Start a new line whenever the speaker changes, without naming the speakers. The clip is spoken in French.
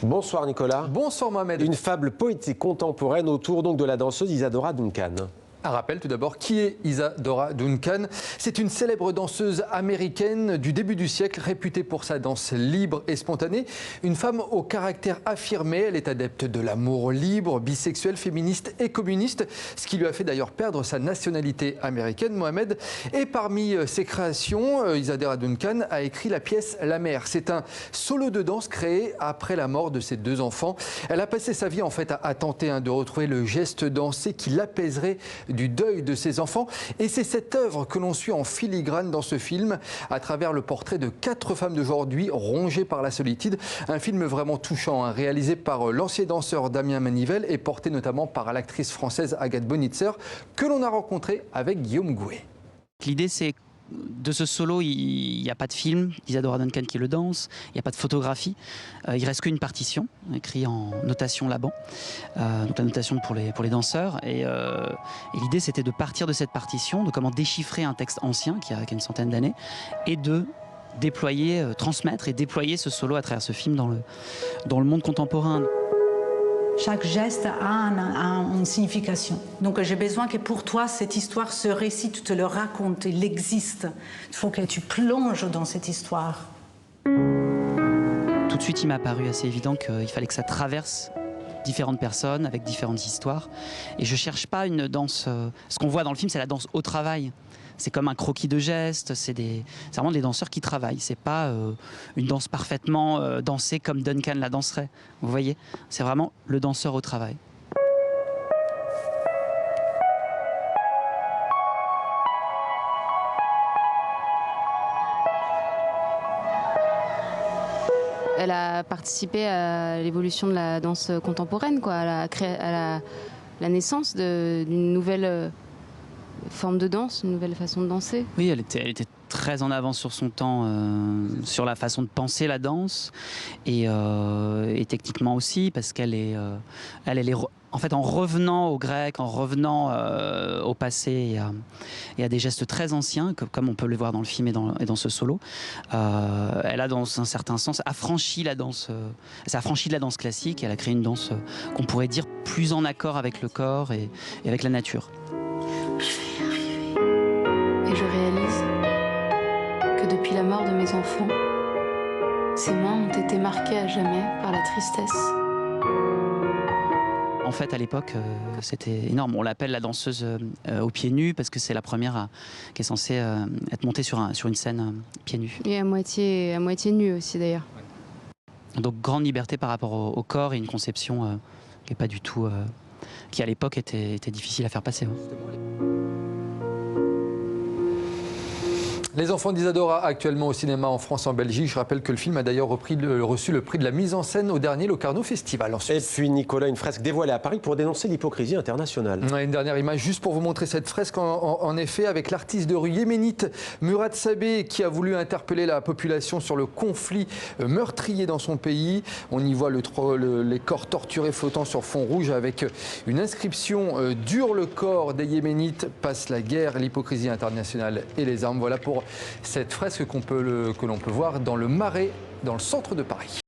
Bonsoir Nicolas.
Bonsoir Mohamed.
Une fable poétique contemporaine autour donc de la danseuse Isadora Duncan.
Un rappel tout d'abord, qui est Isadora Duncan? C'est une célèbre danseuse américaine du début du siècle, réputée pour sa danse libre et spontanée. Une femme au caractère affirmé, elle est adepte de l'amour libre, bisexuelle, féministe et communiste, ce qui lui a fait d'ailleurs perdre sa nationalité américaine, Mohamed. Et parmi ses créations, Isadora Duncan a écrit la pièce La Mère. C'est un solo de danse créé après la mort de ses deux enfants. Elle a passé sa vie en fait à tenter de retrouver le geste dansé qui l'apaiserait du deuil de ses enfants. Et c'est cette œuvre que l'on suit en filigrane dans ce film, à travers le portrait de 4 femmes d'aujourd'hui rongées par la solitude. Un film vraiment touchant, réalisé par l'ancien danseur Damien Manivelle et porté notamment par l'actrice française Agathe Bonitzer, que l'on a rencontré avec Guillaume Gouet.
L'idée, c'est de ce solo, il n'y a pas de film, Isadora Duncan qui le danse, il n'y a pas de photographie, il reste qu'une partition, écrite en notation Laban, donc la notation pour les danseurs. Et l'idée, c'était de partir de cette partition, de comment déchiffrer un texte ancien qui a une centaine d'années, et de déployer, transmettre et déployer ce solo à travers ce film dans le monde contemporain.
Chaque geste a une signification. Donc j'ai besoin que pour toi, cette histoire, ce récit, tu te le racontes, il existe. Il faut que tu plonges dans cette histoire.
Tout de suite, il m'a paru assez évident qu'il fallait que ça traverse différentes personnes avec différentes histoires. Et je ne cherche pas une danse... Ce qu'on voit dans le film, c'est la danse au travail. C'est comme un croquis de gestes, c'est vraiment des danseurs qui travaillent. C'est pas une danse parfaitement dansée comme Duncan la danserait. Vous voyez, c'est vraiment le danseur au travail.
Elle a participé à l'évolution de la danse contemporaine, quoi, à la naissance d'une nouvelle forme de danse, une nouvelle façon de danser.
Oui, elle était très en avance sur son temps, sur la façon de penser la danse, et techniquement aussi, parce qu'elle est en fait, en revenant au grec, en revenant au passé et à des gestes très anciens, comme on peut le voir dans le film et dans ce solo, elle a, dans un certain sens, affranchi la danse. Elle s'est affranchie de la danse classique. Elle a créé une danse qu'on pourrait dire plus en accord avec le corps et avec la nature.
Et je réalise que depuis la mort de mes enfants, ces mains ont été marquées à jamais par la tristesse.
En fait, à l'époque, c'était énorme. On l'appelle la danseuse aux pieds nus parce que c'est la première qui est censée être montée sur une scène pieds nus.
Et à moitié nue aussi d'ailleurs.
Donc grande liberté par rapport au corps et une conception qui est pas du tout, qui à l'époque était difficile à faire passer.
Les enfants d'Isadora, actuellement au cinéma en France et en Belgique. Je rappelle que le film a d'ailleurs reçu le prix de la mise en scène au dernier Locarno Festival en Suisse.
Et puis Nicolas, une fresque dévoilée à Paris pour dénoncer l'hypocrisie internationale.
Une dernière image juste pour vous montrer cette fresque en effet avec l'artiste de rue yéménite Murad Sabé qui a voulu interpeller la population sur le conflit meurtrier dans son pays. On y voit les corps torturés flottant sur fond rouge avec une inscription dure le corps des yéménites, passe la guerre, l'hypocrisie internationale et les armes. Voilà pour cette fresque que l'on peut voir dans le Marais, dans le centre de Paris.